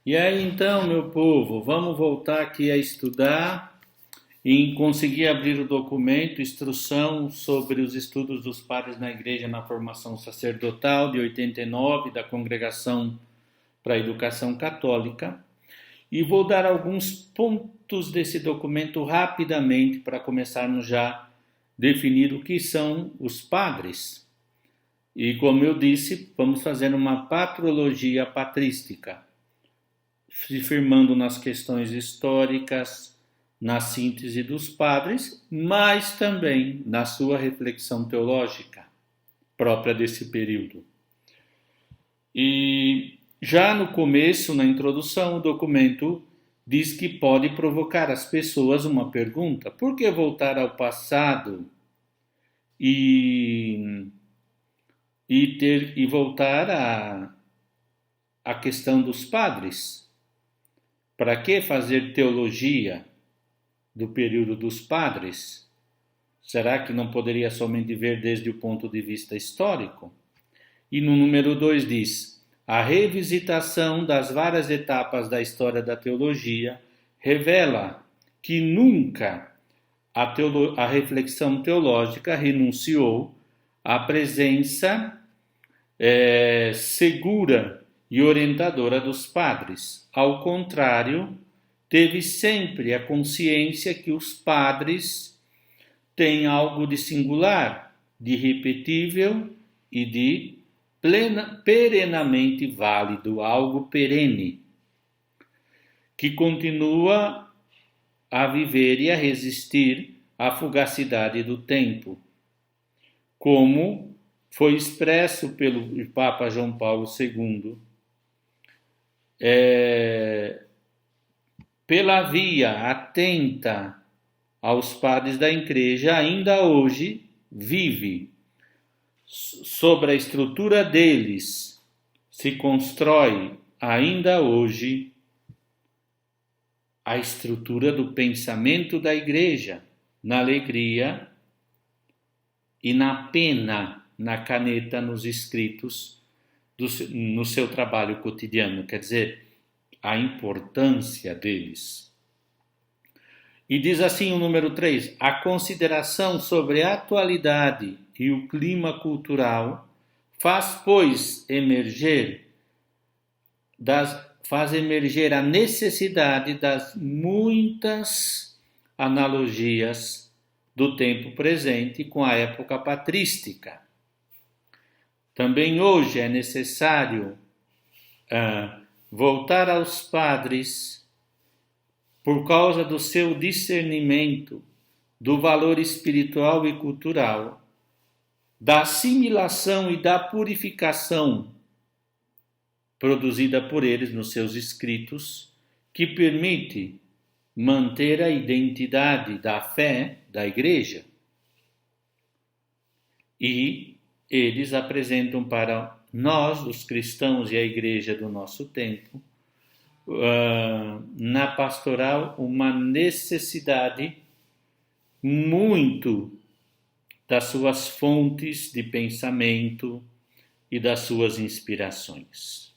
E aí então, meu povo, vamos voltar aqui a estudar e conseguir abrir o documento Instrução sobre os Estudos dos Padres na Igreja na Formação Sacerdotal de 89 da Congregação para a Educação Católica. E vou dar alguns pontos desse documento rapidamente para começarmos já a definir o que são os padres. E como eu disse, vamos fazer uma patrologia patrística, se firmando nas questões históricas, na síntese dos padres, mas também na sua reflexão teológica própria desse período. E já no começo, na introdução, o documento diz que pode provocar às pessoas uma pergunta: por que voltar ao passado e voltar à questão dos padres? Para que fazer teologia do período dos padres? Será que não poderia somente ver desde o ponto de vista histórico? E no número 2 diz: a revisitação das várias etapas da história da teologia revela que nunca a reflexão teológica renunciou à presença segura e orientadora dos padres. Ao contrário, teve sempre a consciência que os padres têm algo de singular, de irrepetível e de perenamente válido, algo perene, que continua a viver e a resistir à fugacidade do tempo, como foi expresso pelo Papa João Paulo II, pela via atenta aos padres da Igreja, ainda hoje vive. Sobre a estrutura deles se constrói ainda hoje a estrutura do pensamento da Igreja, na alegria e na pena, na caneta, nos escritos, no seu trabalho cotidiano, quer dizer, a importância deles. E diz assim o número 3, a consideração sobre a atualidade e o clima cultural faz, pois, emergir a necessidade das muitas analogias do tempo presente com a época patrística. Também hoje é necessário voltar aos padres por causa do seu discernimento do valor espiritual e cultural, da assimilação e da purificação produzida por eles nos seus escritos, que permite manter a identidade da fé da Igreja. E eles apresentam para nós, os cristãos e a Igreja do nosso tempo, na pastoral, uma necessidade muito das suas fontes de pensamento e das suas inspirações.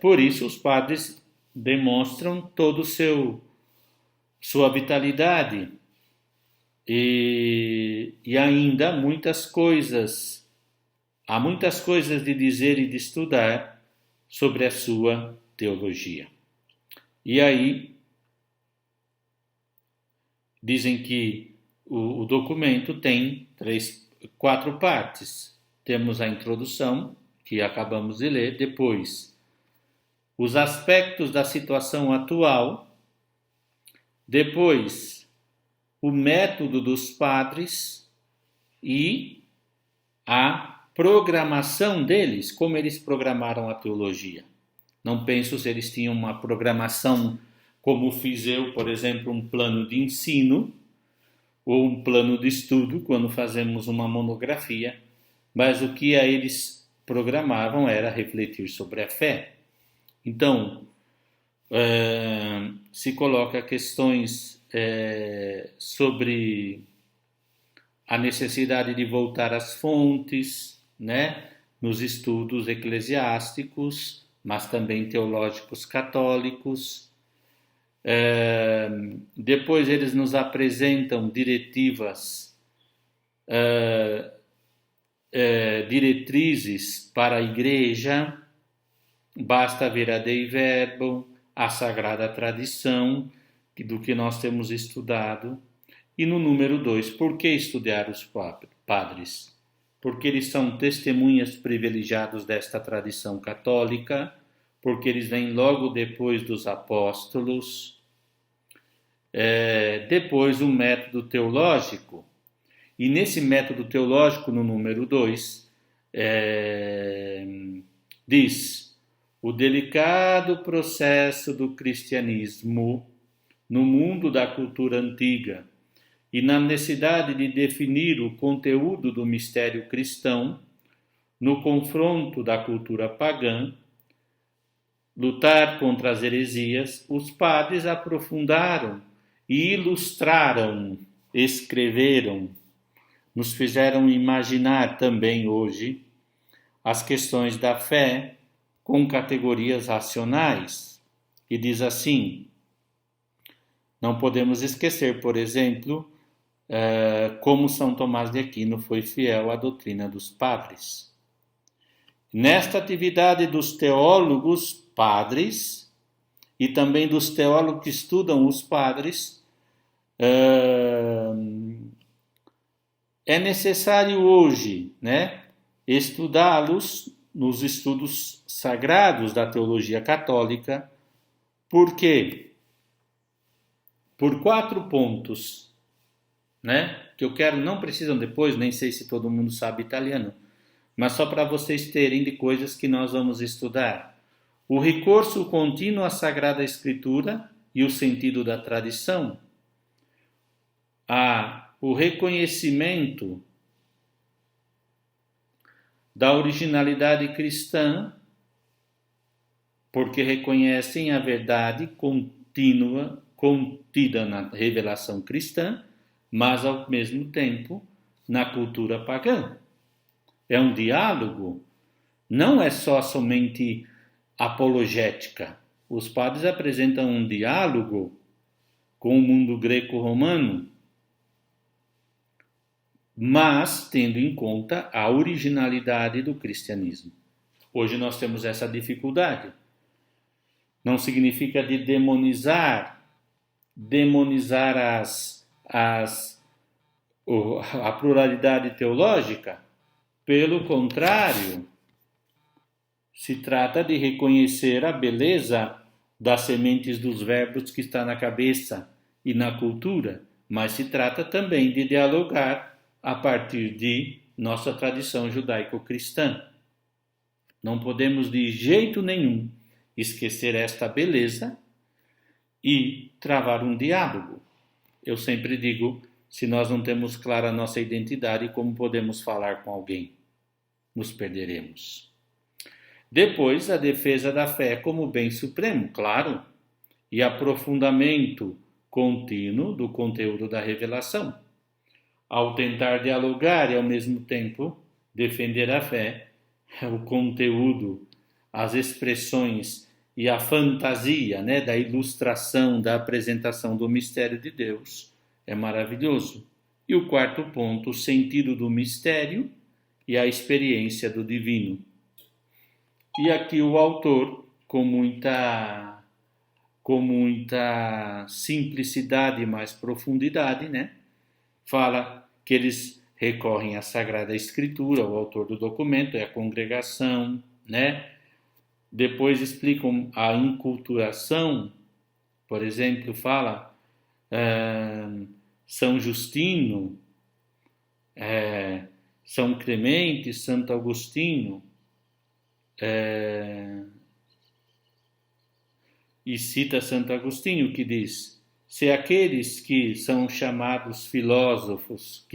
Por isso os padres demonstram toda sua vitalidade e ainda há muitas coisas de dizer e de estudar sobre a sua teologia. E aí dizem que o documento tem 4 partes. Temos a introdução, que acabamos de ler, depois os aspectos da situação atual, depois o método dos padres e a programação deles, como eles programaram a teologia. Não penso se eles tinham uma programação como fiz eu, por exemplo, um plano de ensino ou um plano de estudo quando fazemos uma monografia, mas o que eles programavam era refletir sobre a fé. Então, se coloca questões sobre a necessidade de voltar às fontes, né? nos estudos eclesiásticos, mas também teológicos católicos. Depois eles nos apresentam diretrizes para a igreja. Basta ver a Dei Verbum, a Sagrada Tradição, do que nós temos estudado. E no número 2, por que estudar os padres? Porque eles são testemunhas privilegiados desta tradição católica, porque eles vêm logo depois dos apóstolos. Depois o método teológico. E nesse método teológico, no número 2, diz: o delicado processo do cristianismo no mundo da cultura antiga e na necessidade de definir o conteúdo do mistério cristão no confronto da cultura pagã, lutar contra as heresias, os padres aprofundaram e ilustraram, escreveram, nos fizeram imaginar também hoje as questões da fé com categorias racionais. E diz assim: não podemos esquecer, por exemplo, como São Tomás de Aquino foi fiel à doutrina dos padres. Nesta atividade dos teólogos padres e também dos teólogos que estudam os padres, é necessário hoje, estudá-los nos estudos sagrados da teologia católica. Por quê? Por 4 pontos, que eu quero, não precisam depois, nem sei se todo mundo sabe italiano, mas só para vocês terem de coisas que nós vamos estudar. O recurso contínuo à Sagrada Escritura e o sentido da tradição. O reconhecimento da originalidade cristã, porque reconhecem a verdade contínua, contida na revelação cristã, mas ao mesmo tempo na cultura pagã. É um diálogo, não é somente apologética. Os padres apresentam um diálogo com o mundo greco-romano, mas tendo em conta a originalidade do cristianismo. Hoje nós temos essa dificuldade. Não significa de demonizar a pluralidade teológica. Pelo contrário, se trata de reconhecer a beleza das sementes dos verbos que está na cabeça e na cultura, mas se trata também de dialogar a partir de nossa tradição judaico-cristã. Não podemos de jeito nenhum esquecer esta beleza e travar um diálogo. Eu sempre digo, se nós não temos clara a nossa identidade, como podemos falar com alguém? Nos perderemos. Depois, a defesa da fé como bem supremo, claro, e aprofundamento contínuo do conteúdo da revelação. Ao tentar dialogar e, ao mesmo tempo, defender a fé, o conteúdo, as expressões e a fantasia, da ilustração, da apresentação do mistério de Deus, é maravilhoso. E o 4º ponto, o sentido do mistério e a experiência do divino. E aqui o autor, com muita simplicidade e mais profundidade, fala que eles recorrem à Sagrada Escritura, o autor do documento é a congregação, Depois explicam a inculturação, por exemplo, fala São Justino, São Clemente, Santo Agostinho, e cita Santo Agostinho, que diz: se aqueles que são chamados filósofos,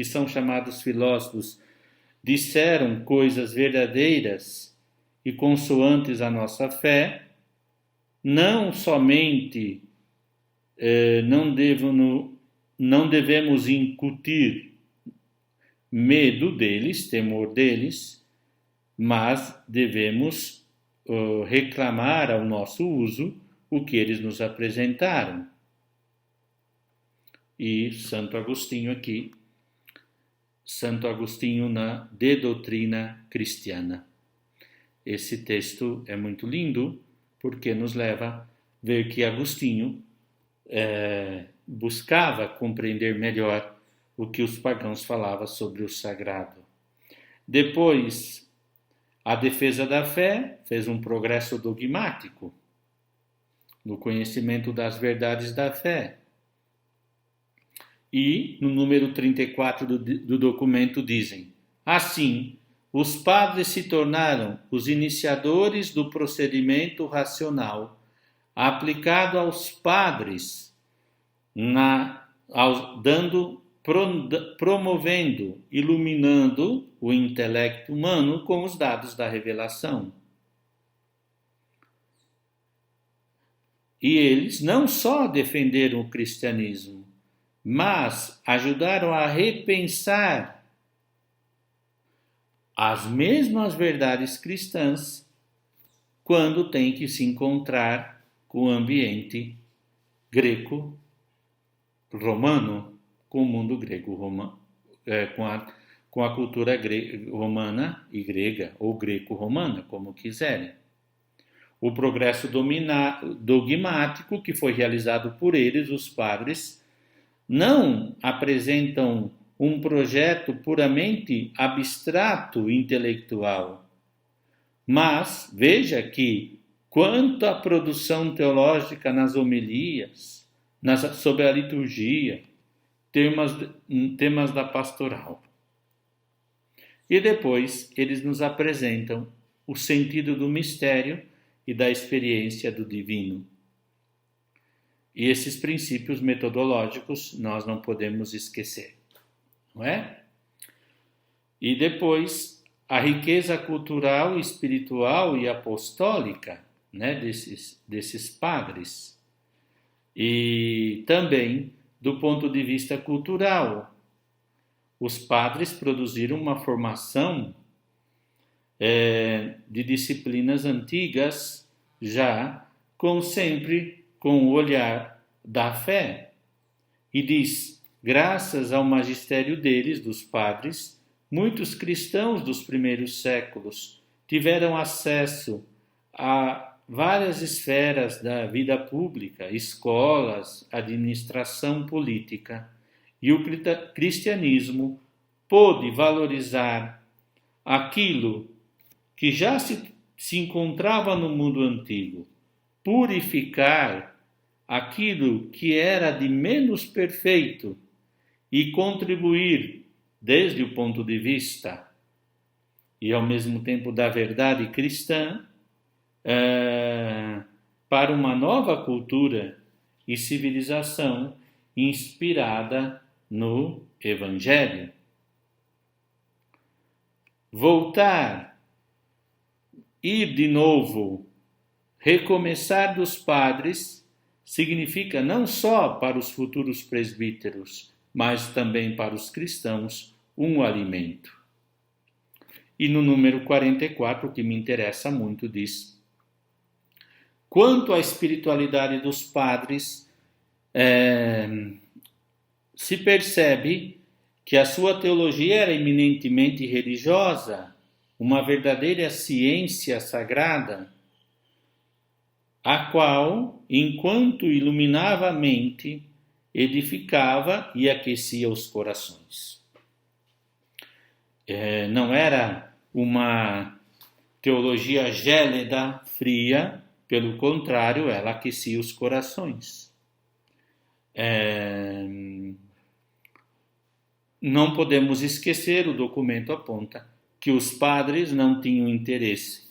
disseram coisas verdadeiras e consoantes à nossa fé, não somente não devemos incutir medo deles, temor deles, mas devemos reclamar ao nosso uso o que eles nos apresentaram. E Santo Agostinho aqui, Santo Agostinho na De Doutrina Cristiana. Esse texto é muito lindo porque nos leva a ver que Agostinho buscava compreender melhor o que os pagãos falavam sobre o sagrado. Depois, a defesa da fé fez um progresso dogmático no conhecimento das verdades da fé. E, no número 34 do documento, dizem: assim, os padres se tornaram os iniciadores do procedimento racional aplicado aos padres, promovendo, iluminando o intelecto humano com os dados da revelação. E eles não só defenderam o cristianismo, mas ajudaram a repensar as mesmas verdades cristãs quando tem que se encontrar com o ambiente greco-romano, com o mundo grego-romano, com a cultura romana e grega, ou greco-romana, como quiserem. O progresso dogmático que foi realizado por eles, os padres, não apresentam um projeto puramente abstrato intelectual. Mas veja que, quanto à produção teológica nas homilias, sobre a liturgia, temas da pastoral. E depois eles nos apresentam o sentido do mistério e da experiência do divino. E esses princípios metodológicos nós não podemos esquecer, não é? E depois a riqueza cultural, espiritual e apostólica, né, desses padres. E também do ponto de vista cultural, os padres produziram uma formação de disciplinas antigas, já sempre com o olhar da fé. E diz: graças ao magistério deles, dos padres, muitos cristãos dos primeiros séculos tiveram acesso a várias esferas da vida pública, escolas, administração política, e o cristianismo pôde valorizar aquilo que já se encontrava no mundo antigo, purificar aquilo que era de menos perfeito e contribuir, desde o ponto de vista e ao mesmo tempo da verdade cristã, para uma nova cultura e civilização inspirada no Evangelho. Voltar, ir de novo, recomeçar dos padres, significa não só para os futuros presbíteros, mas também para os cristãos, um alimento. E no número 44, que me interessa muito, diz: quanto à espiritualidade dos padres, se percebe que a sua teologia era eminentemente religiosa, uma verdadeira ciência sagrada, a qual, enquanto iluminava a mente, edificava e aquecia os corações. Não era uma teologia gélida, fria, pelo contrário, ela aquecia os corações. Não podemos esquecer, o documento aponta, que os padres não tinham interesse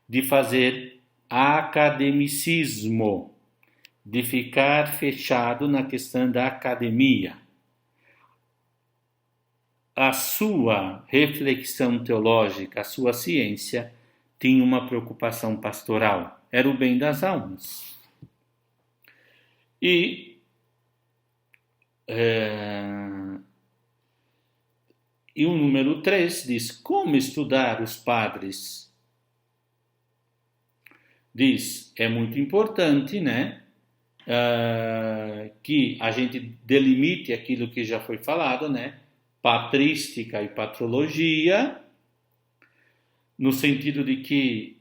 de fazer academicismo, de ficar fechado na questão da academia. A sua reflexão teológica, a sua ciência, tinha uma preocupação pastoral, era o bem das almas. E o número 3 diz como estudar os padres. Diz, é muito importante, né? Que a gente delimite aquilo que já foi falado, né? Patrística e patrologia, no sentido de que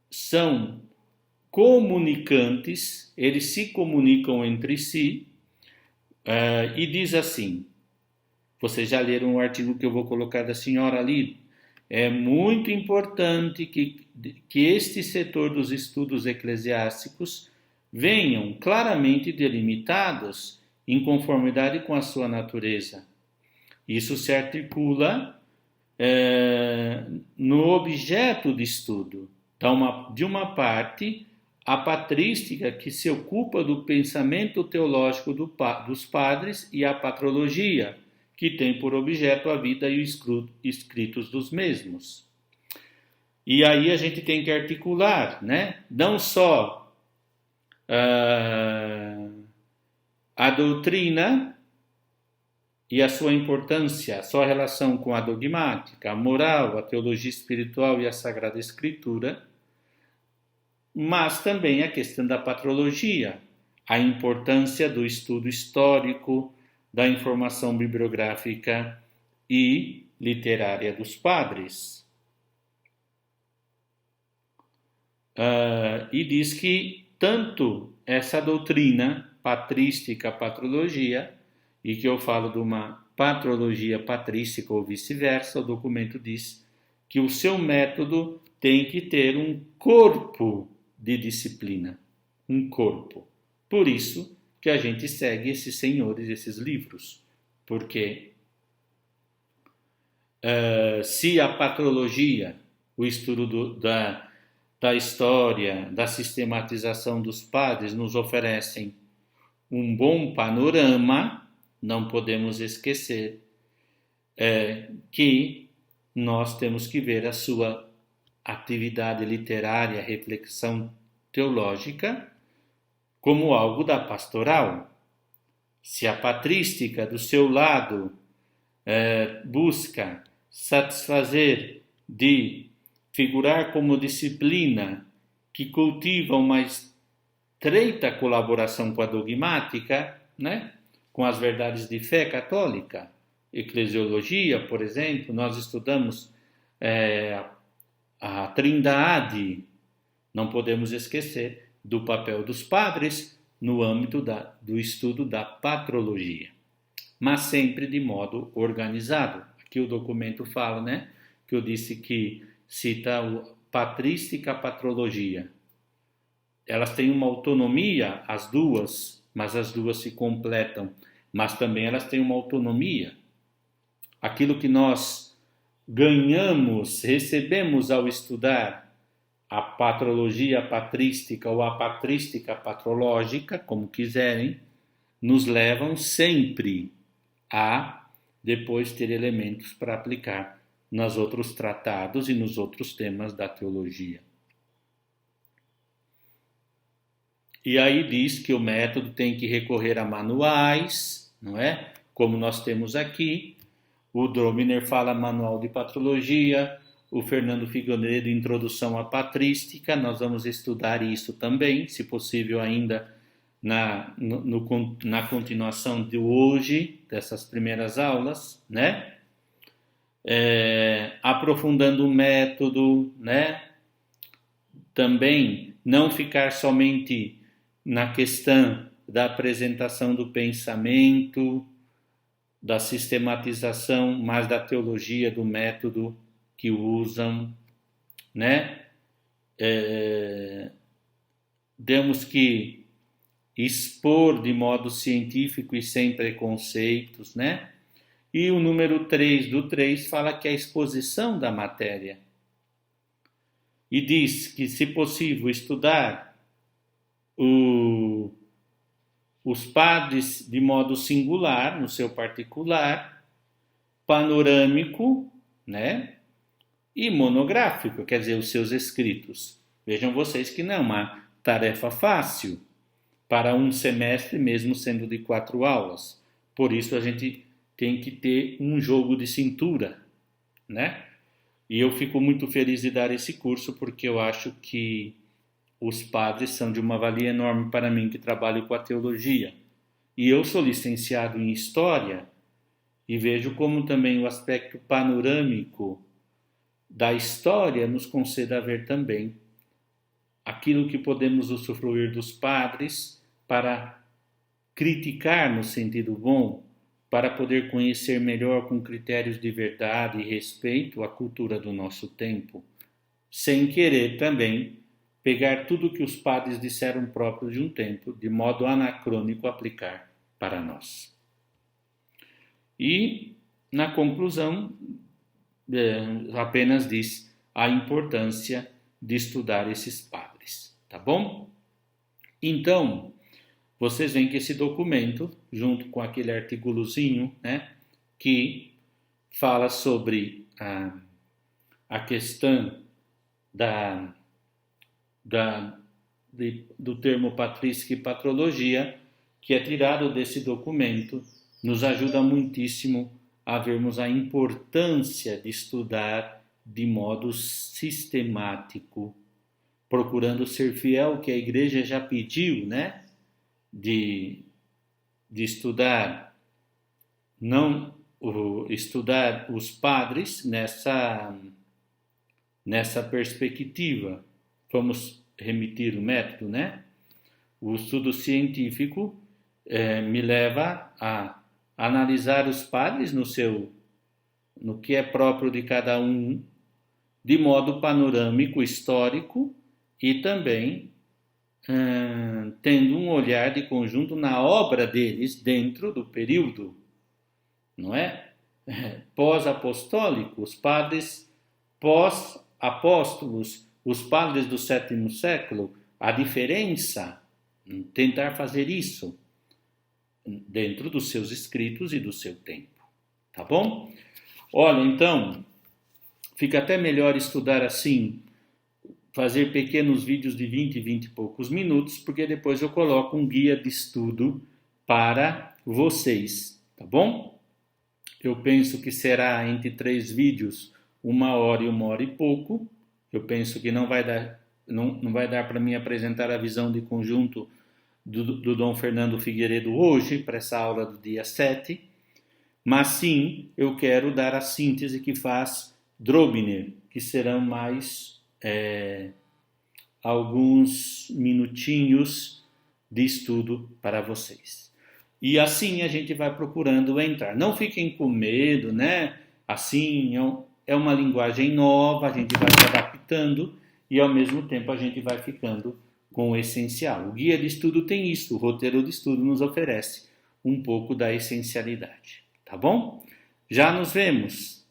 são comunicantes, eles se comunicam entre si, e diz assim, vocês já leram o artigo que eu vou colocar da senhora ali, é muito importante que este setor dos estudos eclesiásticos venham claramente delimitados em conformidade com a sua natureza. Isso se articula no objeto de estudo. Então, de uma parte, a patrística, que se ocupa do pensamento teológico dos padres, e a patrologia, que tem por objeto a vida e os escritos dos mesmos. E aí a gente tem que articular, né? Não só a doutrina e a sua importância, a sua relação com a dogmática, a moral, a teologia espiritual e a Sagrada Escritura, mas também a questão da patrologia, a importância do estudo histórico, da informação bibliográfica e literária dos padres. E diz que tanto essa doutrina patrística, patrologia, e que eu falo de uma patrologia patrística ou vice-versa, o documento diz que o seu método tem que ter um corpo de disciplina, um corpo. Por isso que a gente segue esses senhores, esses livros, porque se a patrologia, o estudo da história, da sistematização dos padres nos oferecem um bom panorama, não podemos esquecer que nós temos que ver a sua atividade literária, reflexão teológica, como algo da pastoral. Se a patrística, do seu lado, busca satisfazer de figurar como disciplina que cultiva uma estreita colaboração com a dogmática, né? Com as verdades de fé católica, eclesiologia, por exemplo, nós estudamos a Trindade, não podemos esquecer do papel dos padres no âmbito do estudo da patrologia, mas sempre de modo organizado. Aqui o documento fala, né, que eu disse que cita o patrística patrologia. Elas têm uma autonomia, as duas, mas as duas se completam, mas também elas têm uma autonomia. Aquilo que nós ganhamos, recebemos ao estudar a patrologia patrística ou a patrística patrológica, como quiserem, nos levam sempre a depois ter elementos para aplicar nos outros tratados e nos outros temas da teologia. E aí diz que o método tem que recorrer a manuais, não é? Como nós temos aqui. O Drominer fala manual de patrologia, o Fernando Figueiredo, introdução à patrística. Nós vamos estudar isso também, se possível ainda na continuação de hoje, dessas primeiras aulas, né? Aprofundando o método, né? Também não ficar somente na questão da apresentação do pensamento, da sistematização, mas da teologia, do método que usam, né? Temos que expor de modo científico e sem preconceitos, né? E o número 3 do 3 fala que é a exposição da matéria. E diz que, se possível, estudar os padres de modo singular, no seu particular, panorâmico, né? E monográfico, quer dizer, os seus escritos. Vejam vocês que não é uma tarefa fácil para um semestre, mesmo sendo de 4 aulas. Por isso a gente tem que ter um jogo de cintura, né? E eu fico muito feliz de dar esse curso porque eu acho que os padres são de uma valia enorme para mim que trabalho com a teologia. E eu sou licenciado em História e vejo como também o aspecto panorâmico da história nos conceda a ver também aquilo que podemos usufruir dos padres para criticar no sentido bom, para poder conhecer melhor com critérios de verdade e respeito a cultura do nosso tempo, sem querer também pegar tudo que os padres disseram próprio de um tempo, de modo anacrônico aplicar para nós. E, na conclusão, apenas diz a importância de estudar esses padres, tá bom? Então, vocês veem que esse documento, junto com aquele articulozinho, né, que fala sobre a questão do termo patrística e patrologia, que é tirado desse documento, nos ajuda muitíssimo a vermos a importância de estudar de modo sistemático, procurando ser fiel, que a igreja já pediu, né? De estudar, não estudar os padres nessa perspectiva. Vamos remitir o método, né? O estudo científico me leva a analisar os padres no que é próprio de cada um, de modo panorâmico, histórico e também tendo um olhar de conjunto na obra deles dentro do período, não é? Pós-apostólico, os padres pós-apóstolos, os padres do sétimo século, a diferença, tentar fazer isso dentro dos seus escritos e do seu tempo, tá bom? Olha, então, fica até melhor estudar assim, fazer pequenos vídeos de 20 e poucos minutos, porque depois eu coloco um guia de estudo para vocês, tá bom? Eu penso que será entre 3 vídeos, 1 hora e 1 hora e pouco. Eu penso que não vai dar para mim apresentar a visão de conjunto do Dom Fernando Figueiredo hoje, para essa aula do dia 7, mas sim, eu quero dar a síntese que faz Drobner, que serão mais alguns minutinhos de estudo para vocês. E assim a gente vai procurando entrar. Não fiquem com medo, né? Assim, é uma linguagem nova, a gente vai se adaptando e ao mesmo tempo a gente vai ficando com o essencial. O guia de estudo tem isso, o roteiro de estudo nos oferece um pouco da essencialidade, tá bom? Já nos vemos